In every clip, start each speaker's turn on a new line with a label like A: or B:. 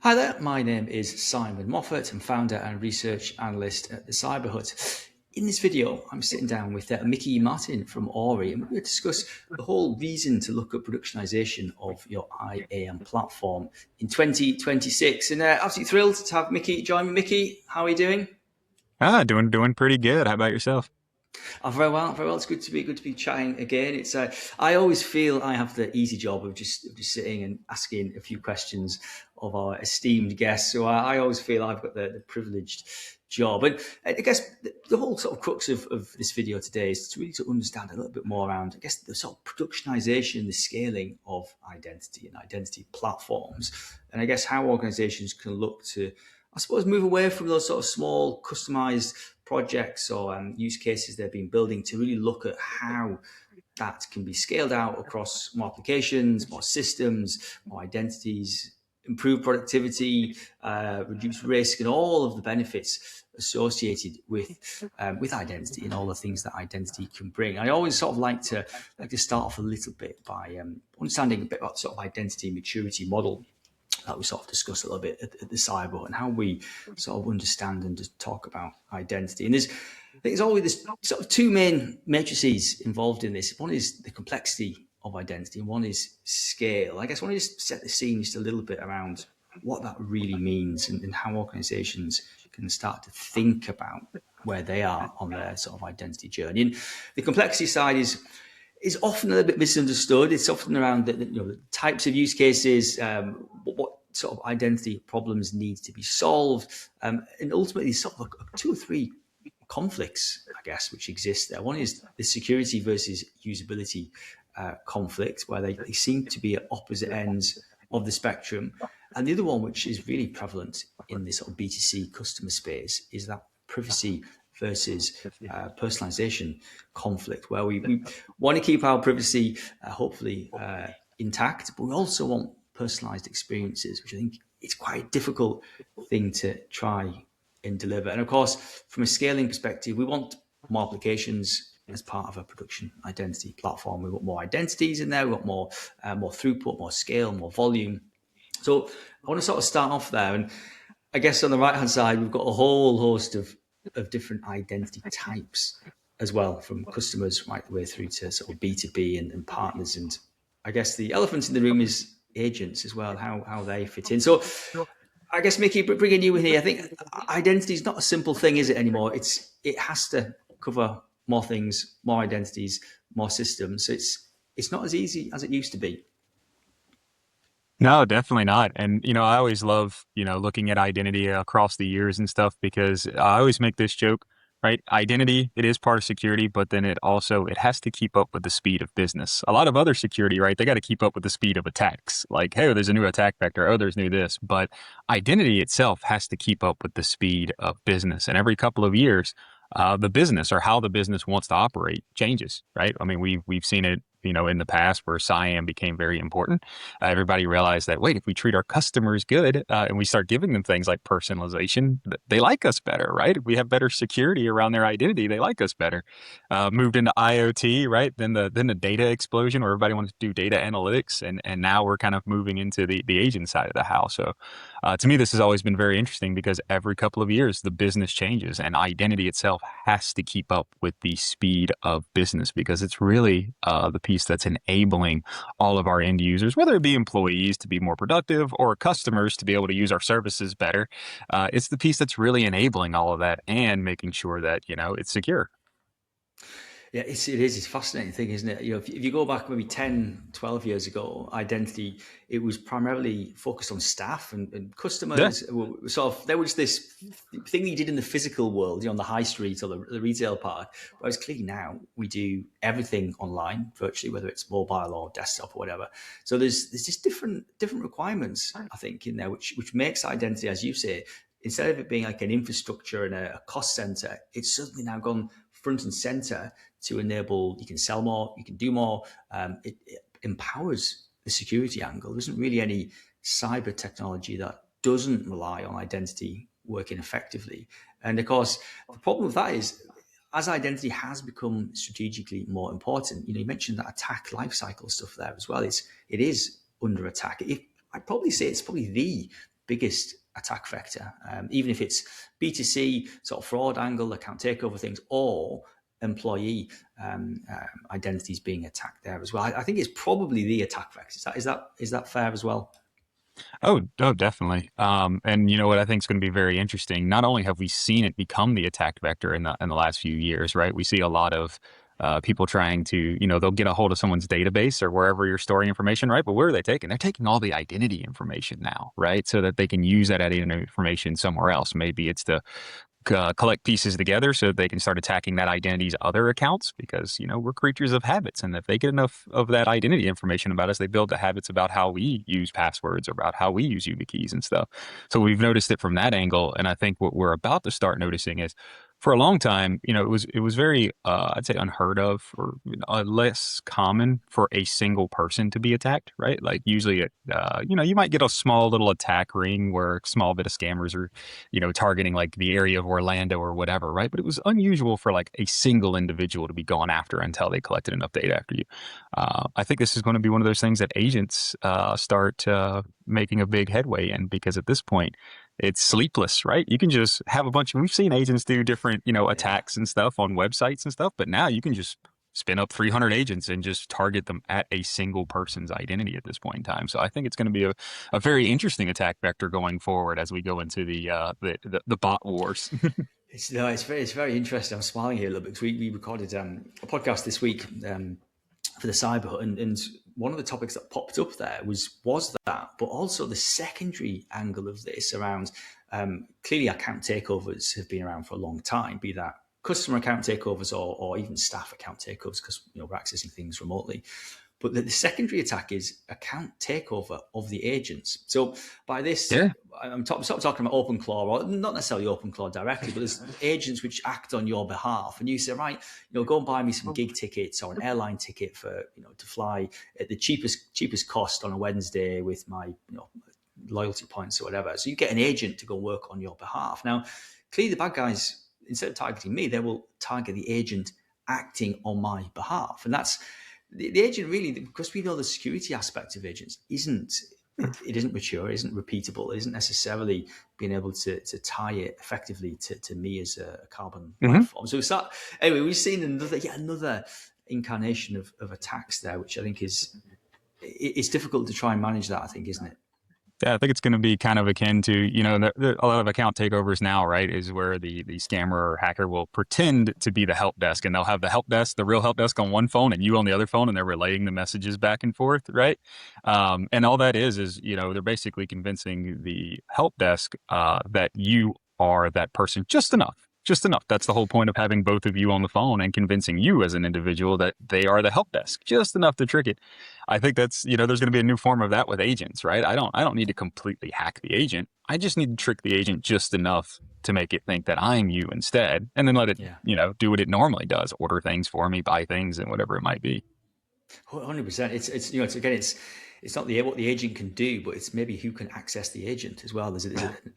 A: Hi there, my name is Simon Moffatt. I'm founder and research analyst at the Cyber Hut. In this video, I'm sitting down with Mickey Martin from Ory, and we're going to discuss the whole reason to look at productionization of your IAM platform in 2026. And absolutely thrilled to have Mickey join me. Mickey, how are you doing?
B: Doing pretty good. How about yourself?
A: Oh, very well, very well. It's good to be chatting again. It's I always feel I have the easy job of just sitting and asking a few questions of our esteemed guests. So I always feel I've got the privileged job. And I guess the whole sort of crux of this video today is to really to understand a little bit more around, I guess, the sort of productionization, the scaling of identity and identity platforms, and I guess how organizations can look to, I suppose, move away from those sort of small, customized projects or use cases they've been building to really look at how that can be scaled out across more applications, more systems, more identities, improve productivity, reduce risk, and all of the benefits associated with identity and all the things that identity can bring. I always sort of like to start off a little bit by understanding a bit about sort of identity maturity model that we sort of discuss a little bit at the cyber and how we sort of understand and just talk about identity. And there's always this sort of two main matrices involved in this. One is the complexity of identity, and one is scale. I guess I want to just set the scene just a little bit around what that really means and how organizations can start to think about where they are on their sort of identity journey. And the complexity side is often a little bit misunderstood. It's often around the types of use cases, what sort of identity problems need to be solved, and ultimately sort of like two or three conflicts, I guess, which exist there. One is the security versus usability conflict, where they seem to be at opposite ends of the spectrum. And the other one, which is really prevalent in this sort of B2C customer space, is that privacy versus personalization conflict, where we want to keep our privacy hopefully intact, but we also want personalized experiences, which I think is quite a difficult thing to try and deliver. And of course, from a scaling perspective, we want more applications as part of a production identity platform. We want more identities in there. We want more throughput, more scale, more volume. So I want to sort of start off there. And I guess on the right hand side, we've got a whole host of different identity types as well, from customers right the way through to sort of B2B and partners. And I guess the elephant in the room is agents as well, how they fit in. So I guess, Mickey, bringing you in here, I think identity is not a simple thing, is it, anymore? It has to cover more things, more identities, more systems. So it's not as easy as it used to be.
B: No, definitely not. And, I always love, looking at identity across the years and stuff because I always make this joke, right? Identity, it is part of security, but then it has to keep up with the speed of business. A lot of other security, right? They got to keep up with the speed of attacks. Like, hey, there's a new attack vector. Oh, there's new this. But identity itself has to keep up with the speed of business. And every couple of years, the business or how the business wants to operate changes, right? I mean, we've seen it, in the past where IAM became very important. Everybody realized that, wait, if we treat our customers good and we start giving them things like personalization, they like us better, right? If we have better security around their identity, they like us better. Moved into IoT, right? Then the data explosion where everybody wants to do data analytics. And now we're kind of moving into the agent side of the house. So to me, this has always been very interesting because every couple of years, the business changes and identity itself has to keep up with the speed of business because it's really the piece that's enabling all of our end users, whether it be employees to be more productive or customers to be able to use our services better. It's the piece that's really enabling all of that and making sure that, it's secure.
A: Yeah, it is. It's a fascinating thing, isn't it? If you go back maybe 10, 12 years ago, identity, it was primarily focused on staff and
B: Yeah.
A: customers. Sort of, there was this thing that you did in the physical world, on the high street or the retail park. Whereas clearly now we do everything online, virtually, whether it's mobile or desktop or whatever. So there's just different requirements, I think, in there, which makes identity, as you say, instead of it being like an infrastructure and a cost center, it's certainly now gone front and center to enable you can sell more, you can do more. It empowers the security angle. There isn't really any cyber technology that doesn't rely on identity working effectively. And of course, the problem with that is as identity has become strategically more important, you mentioned that attack lifecycle stuff there as well. It is under attack. I'd probably say it's probably the biggest attack vector, even if it's B2C sort of fraud angle, account takeover things, or employee identities being attacked there as well. I think it's probably the attack vector. Is that fair as well?
B: Oh, definitely. And you know what I think is going to be very interesting. Not only have we seen it become the attack vector in the last few years, right? We see a lot of people trying to, they'll get a hold of someone's database or wherever you're storing information, right? But where are they taking? They're taking all the identity information now, right? So that they can use that identity information somewhere else. Maybe it's to collect pieces together so that they can start attacking that identity's other accounts because we're creatures of habits, and if they get enough of that identity information about us, they build the habits about how we use passwords or about how we use YubiKeys and stuff. So we've noticed it from that angle, and I think what we're about to start noticing is for a long time, it was very, I'd say, unheard of or less common for a single person to be attacked, right? Like usually, you might get a small little attack ring where a small bit of scammers are targeting like the area of Orlando or whatever, right? But it was unusual for like a single individual to be gone after until they collected enough data after you. I think this is going to be one of those things that agents start making a big headway in because at this point, it's sleepless, right? You can just have we've seen agents do different,
A: Yeah.
B: attacks and stuff on websites and stuff, but now you can just spin up 300 agents and just target them at a single person's identity at this point in time. So I think it's going to be a very interesting attack vector going forward as we go into the bot wars.
A: It's very interesting. I'm smiling here a little bit because we recorded a podcast this week for the Cyber Hut, and one of the topics that popped up there was that, but also the secondary angle of this around clearly account takeovers have been around for a long time, be that customer account takeovers or even staff account takeovers because we're accessing things remotely. But the secondary attack is account takeover of the agents. So by this,
B: Yeah.
A: I'm sort of talking about OpenClaw, or not necessarily OpenClaw directly, but there's agents which act on your behalf, and you say, right, go and buy me some gig tickets or an airline ticket for to fly at the cheapest cost on a Wednesday with my loyalty points or whatever. So you get an agent to go work on your behalf. Now, clearly the bad guys, instead of targeting me, they will target the agent acting on my behalf, and that's the agent really, because we know the security aspect of agents it isn't mature, it isn't repeatable, it isn't necessarily being able to tie it effectively to me as a carbon life form. So anyway, we've seen another incarnation of attacks there, which I think it's difficult to try and manage that, I think, isn't it?
B: Yeah, I think it's going to be kind of akin to, a lot of account takeovers now, right? Is where the scammer or hacker will pretend to be the help desk, and they'll have the real help desk on one phone and you on the other phone, and they're relaying the messages back and forth, right? And all that is, they're basically convincing the help desk that you are that person just enough. Just enough. That's the whole point of having both of you on the phone and convincing you as an individual that they are the help desk. Just enough to trick it. I think that's, there's going to be a new form of that with agents, right? I don't need to completely hack the agent. I just need to trick the agent just enough to make it think that I'm you instead, and then let it,
A: Yeah.
B: do what it normally does, order things for me, buy things, and whatever it might be.
A: 100%. It's not what the agent can do, but it's maybe who can access the agent as well. There's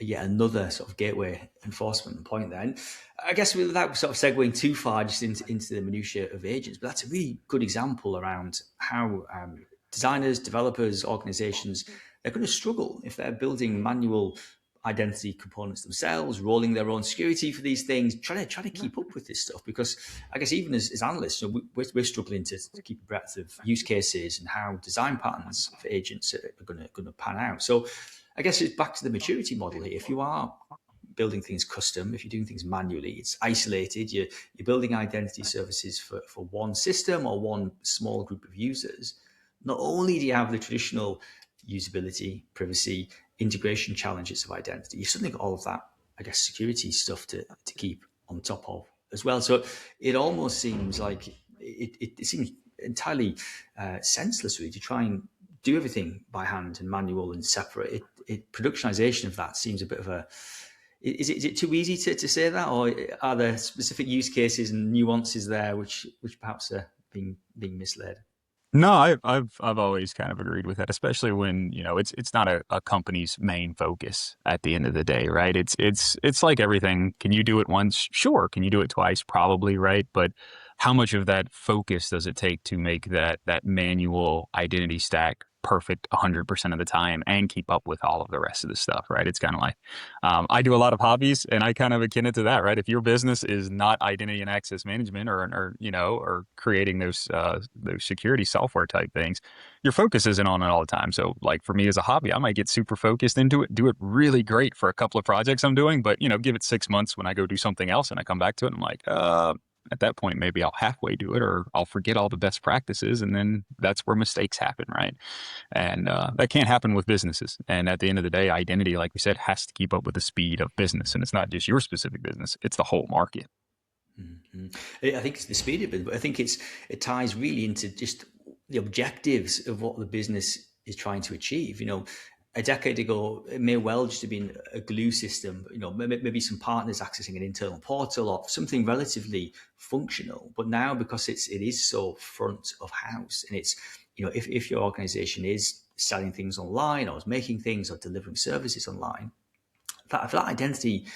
A: yet another sort of gateway enforcement point there. And I guess without sort of segueing too far just into the minutiae of agents, but that's a really good example around how designers, developers, organizations, they're going to struggle if they're building manual identity components themselves, rolling their own security for these things, trying to keep up with this stuff. Because I guess even as analysts, we're struggling to keep a breadth of use cases and how design patterns for agents are going to pan out. So I guess it's back to the maturity model here. If you are building things custom, if you're doing things manually, it's isolated. You're building identity services for one system or one small group of users. Not only do you have the traditional usability, privacy, integration challenges of identity, you've suddenly got all of that, I guess, security stuff to keep on top of as well. So it almost seems like it seems entirely senseless, really, to try and do everything by hand and manual and separate. Productionization of that seems a bit of a. Is it too easy to say that, or are there specific use cases and nuances there which perhaps are being misled?
B: No, I've always kind of agreed with that, especially when, it's not a company's main focus at the end of the day, right? It's like everything. Can you do it once? Sure. Can you do it twice? Probably, right? But how much of that focus does it take to make that manual identity stack perfect 100% of the time and keep up with all of the rest of the stuff, right? It's kind of like, I do a lot of hobbies and I kind of akin it to that, right? If your business is not identity and access management or creating those security software type things, your focus isn't on it all the time. So like for me as a hobby, I might get super focused into it, do it really great for a couple of projects I'm doing, but give it 6 months when I go do something else and I come back to it and I'm like, at that point, maybe I'll halfway do it or I'll forget all the best practices. And then that's where mistakes happen, right? And that can't happen with businesses. And at the end of the day, identity, like we said, has to keep up with the speed of business. And it's not just your specific business, it's the whole market.
A: Mm-hmm. I think it's the speed of it, but I think it ties really into just the objectives of what the business is trying to achieve. A decade ago, it may well just have been a glue system, maybe some partners accessing an internal portal or something relatively functional. But now, because it is so front of house, and it's, if your organization is selling things online or is making things or delivering services online, if that identity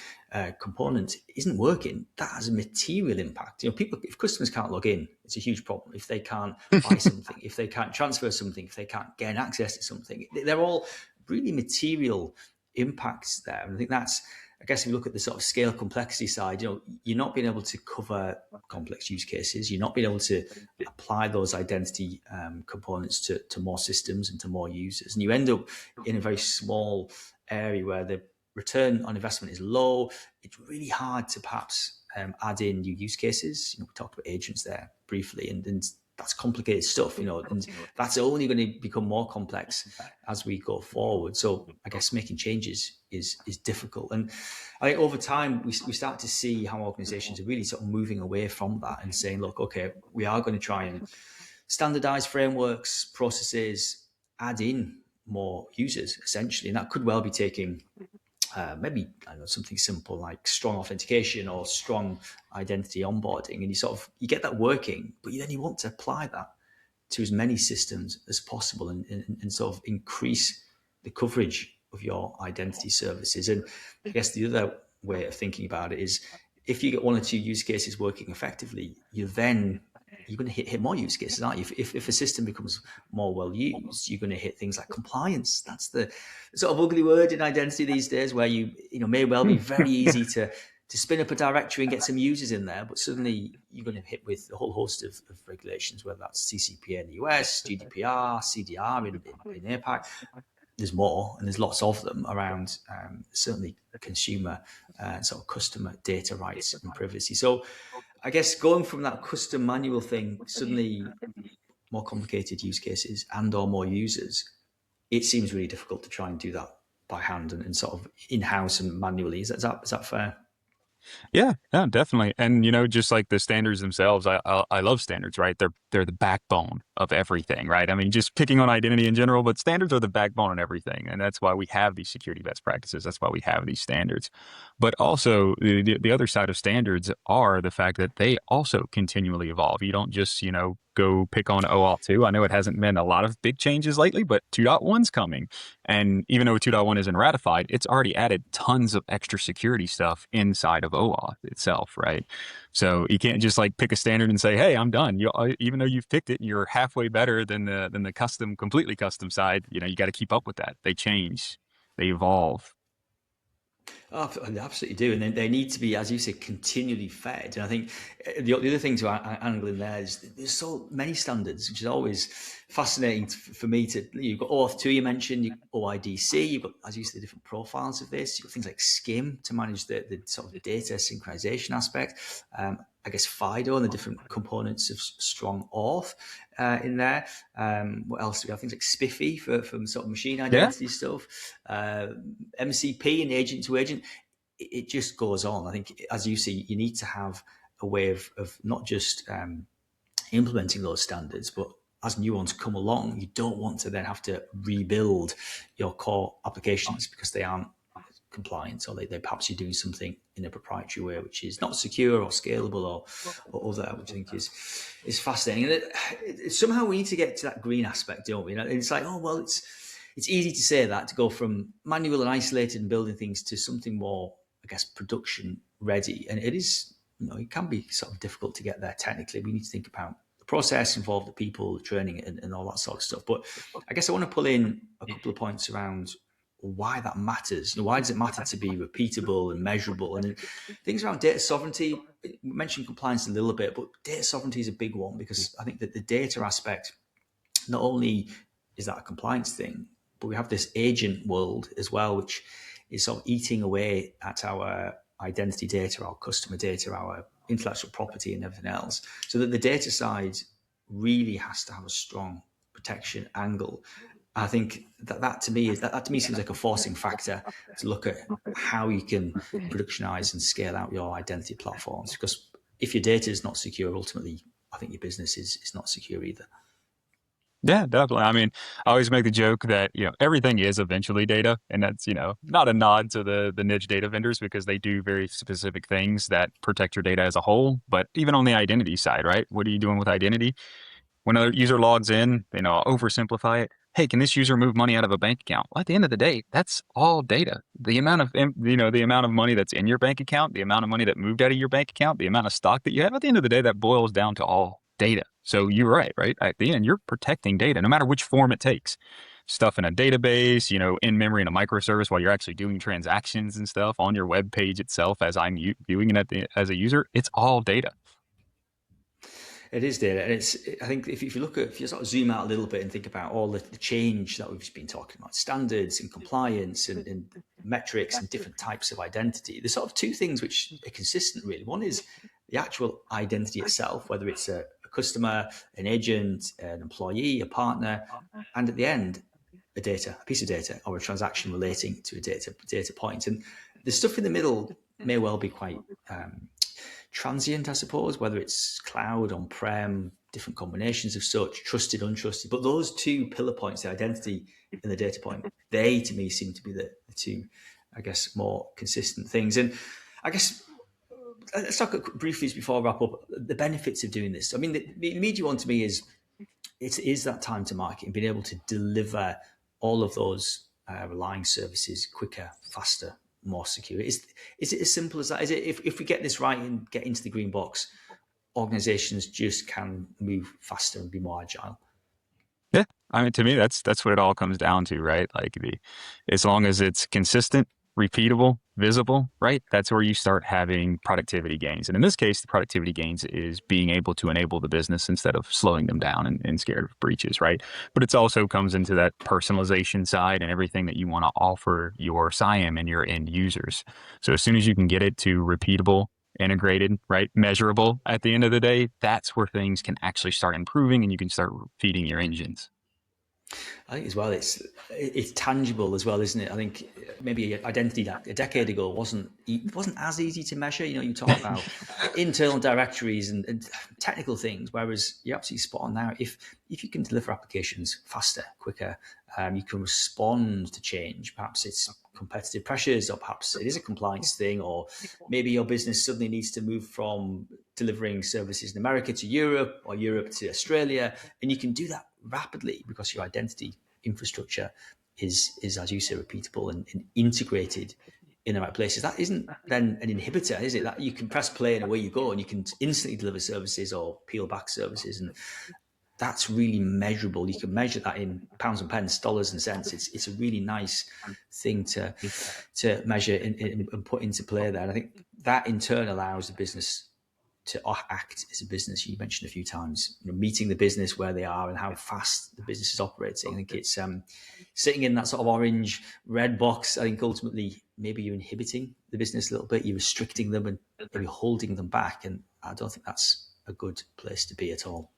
A: component isn't working, that has a material impact. If customers can't log in, it's a huge problem. If they can't buy something, if they can't transfer something, if they can't gain access to something, they're all really material impacts there. And I think that's, I guess, if you look at the sort of scale complexity side, you're not being able to cover complex use cases. You're not being able to apply those identity components to more systems and to more users. And you end up in a very small area where the return on investment is low. It's really hard to perhaps add in new use cases. We talked about agents there briefly, and that's complicated stuff, and that's only going to become more complex as we go forward. So I guess making changes is difficult. And I think over time, we start to see how organizations are really sort of moving away from that and saying, look, okay, we are going to try and standardize frameworks, processes, add in more users, essentially. And that could well be taking maybe something simple like strong authentication or strong identity onboarding, and you get that working, but then you want to apply that to as many systems as possible and sort of increase the coverage of your identity services. And I guess the other way of thinking about it is, if you get one or two use cases working effectively, you're going to hit more use cases, aren't you? If a system becomes more well used, you're going to hit things like compliance. That's the sort of ugly word in identity these days, where you may well be very easy to spin up a directory and get some users in there, but suddenly you're going to hit with a whole host of regulations, whether that's CCPA in the US, GDPR, CDR in APAC. There's more, and there's lots of them around certainly consumer sort of customer data rights and privacy. So I guess going from that custom manual thing, suddenly more complicated use cases and or more users, it seems really difficult to try and do that by hand and sort of in-house and manually. Is that fair?
B: Yeah, definitely. And just like the standards themselves, I love standards, right? They're the backbone of everything, right? I mean, just picking on identity in general, but standards are the backbone of everything, and that's why we have these security best practices. That's why we have these standards. But also, the other side of standards are the fact that they also continually evolve. You don't just go pick on OAuth 2. I know it hasn't been a lot of big changes lately, but 2.1's coming. And even though 2.1 isn't ratified, it's already added tons of extra security stuff inside of OAuth itself, right? So you can't just like pick a standard and say, "Hey, I'm done." Even though you've picked it, you're halfway better than the completely custom side. You got to keep up with that. They change, they evolve.
A: Oh, they absolutely do, and they need to be, as you say, continually fed. And I think the other thing to angle in there is there's so many standards, which is always fascinating for me. You've got OAuth 2, you mentioned, OIDC, you've got, as you say, the different profiles of this. You've got things like SCIM to manage the sort of data synchronization aspect. I guess FIDO and the different components of strong auth in there. What else do we have? Things like SPIFFE for sort of machine identity stuff. MCP and agent to agent. It just goes on. I think, as you see, you need to have a way of not just implementing those standards, but as new ones come along, you don't want to then have to rebuild your core applications because they aren't compliant, or they perhaps you're doing something in a proprietary way which is not secure or scalable or other, which I think is fascinating. And somehow we need to get to that green aspect, don't we? It's like, oh well, it's easy to say that, to go from manual and isolated and building things to something more, I guess, production ready. And it is, it can be sort of difficult to get there technically. We need to think about the process, involve the people, the training, and all that sort of stuff. But I guess I want to pull in a couple of points around why that matters. Why does it matter to be repeatable and measurable? And things around data sovereignty, we mentioned compliance a little bit, but data sovereignty is a big one, because I think that the data aspect, not only is that a compliance thing, but we have this agent world as well, which is sort of eating away at our identity data, our customer data, our intellectual property, and everything else. So that the data side really has to have a strong protection angle. I think that to me seems like a forcing factor to look at how you can productionize and scale out your identity platforms. Because if your data is not secure, ultimately, I think your business is not secure either.
B: Yeah, definitely. I mean, I always make the joke that, everything is eventually data. And that's, not a nod to the niche data vendors, because they do very specific things that protect your data as a whole. But even on the identity side, right? What are you doing with identity? When a user logs in, I'll oversimplify it. Hey, can this user move money out of a bank account? Well, at the end of the day, that's all data. The amount of, the amount of money that's in your bank account, the amount of money that moved out of your bank account, the amount of stock that you have, at the end of the day, that boils down to all data. So you're right? At the end, you're protecting data, no matter which form it takes. Stuff in a database, in memory in a microservice while you're actually doing transactions and stuff on your web page itself as I'm viewing it as a user, it's all data.
A: It is data, and I think if you sort of zoom out a little bit and think about all the change that we've just been talking about, standards and compliance and metrics and different types of identity, there's sort of two things which are consistent, really. One is the actual identity itself, whether it's a customer, an agent, an employee, a partner, and at the end, a piece of data, or a transaction relating to a data point. And the stuff in the middle may well be quite transient, I suppose, whether it's cloud, on-prem, different combinations of such, trusted, untrusted. But those two pillar points, the identity and the data point, they to me seem to be the two, I guess, more consistent things. And I guess let's talk briefly before I wrap up the benefits of doing this. I mean, the immediate one to me is it is that time to market and being able to deliver all of those relying services quicker, faster, more secure. Is it as simple as that? Is it if we get this right and get into the green box, organizations just can move faster and be more agile?
B: Yeah. I mean, to me, that's what it all comes down to, right? Like as long as it's consistent, repeatable, visible, right? That's where you start having productivity gains. And in this case, the productivity gains is being able to enable the business instead of slowing them down and scared of breaches, right? But it also comes into that personalization side and everything that you want to offer your SIAM and your end users. So as soon as you can get it to repeatable, integrated, right, measurable at the end of the day, that's where things can actually start improving and you can start feeding your engines.
A: I think as well, it's tangible as well, isn't it? I think maybe identity a decade ago wasn't as easy to measure. You talk about internal directories and technical things, whereas you're absolutely spot on now. If you can deliver applications faster, quicker, you can respond to change. Perhaps it's competitive pressures, or perhaps it is a compliance thing, or maybe your business suddenly needs to move from delivering services in America to Europe, or Europe to Australia, and you can do that rapidly because your identity infrastructure is as you say, repeatable and integrated in the right places. That isn't then an inhibitor, is it? That you can press play and away you go, and you can instantly deliver services or peel back services, and that's really measurable. You can measure that in pounds and pence, dollars and cents. It's a really nice thing to measure and put into play there. And I think that in turn allows the business to act as a business. You mentioned a few times, meeting the business where they are and how fast the business is operating. I think it's sitting in that sort of orange red box. I think ultimately maybe you're inhibiting the business a little bit, you're restricting them and maybe holding them back. And I don't think that's a good place to be at all.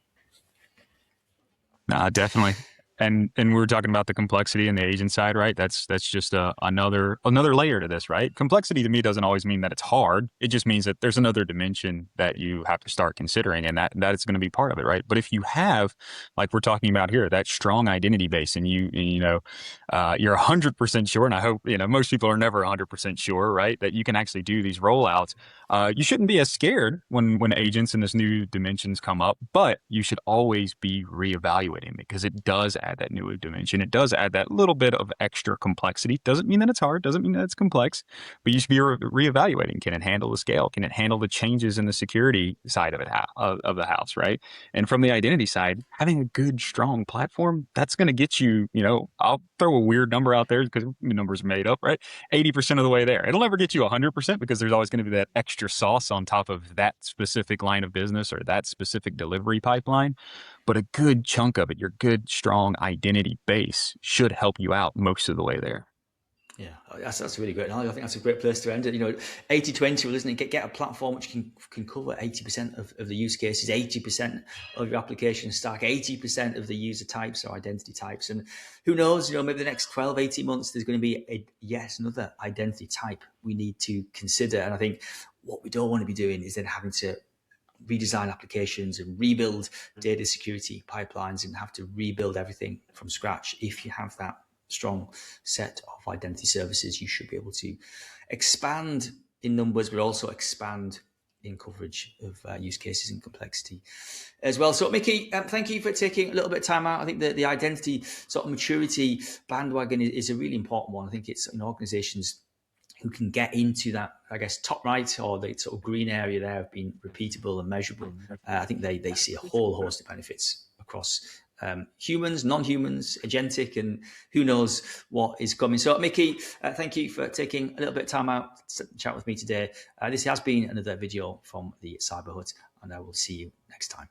B: Definitely. And we were talking about the complexity and the agent side, right? That's just another layer to this, right? Complexity to me doesn't always mean that it's hard. It just means that there's another dimension that you have to start considering, and that is going to be part of it, right? But if you have, like we're talking about here, that strong identity base, and you're 100% sure, and I hope most people are never 100% sure, right, that you can actually do these rollouts. You shouldn't be as scared when agents and this new dimensions come up, but you should always be reevaluating because it does add add that new dimension. It does add that little bit of extra complexity. Doesn't mean that it's hard, doesn't mean that it's complex, but you should be reevaluating. Can it handle the scale? Can it handle the changes in the security side of it, of the house, right? And from the identity side, having a good, strong platform, that's going to get you, I'll throw a weird number out there because the number's made up, right? 80% of the way there. It'll never get you 100% because there's always going to be that extra sauce on top of that specific line of business or that specific delivery pipeline. But a good chunk of it, your good, strong identity base should help you out most of the way there.
A: Yeah, that's really great. I think that's a great place to end it. 80-20, well, isn't it? Get a platform which can cover 80% of the use cases, 80% of your application stack, 80% of the user types or identity types. And who knows, maybe the next 12, 18 months, there's going to be another identity type we need to consider. And I think what we don't want to be doing is then having to redesign applications and rebuild data security pipelines and have to rebuild everything from scratch. If you have that strong set of identity services, you should be able to expand in numbers, but also expand in coverage of use cases and complexity as well. So Mickey, thank you for taking a little bit of time out. I think the identity sort of maturity bandwagon is a really important one. I think it's organizations who can get into that, I guess, top right or the sort of green area there of being repeatable and measurable. I think they see a whole host of benefits across humans, non-humans, agentic, and who knows what is coming. So Mickey, thank you for taking a little bit of time out to chat with me today. This has been another video from the Cyber Hut, and I will see you next time.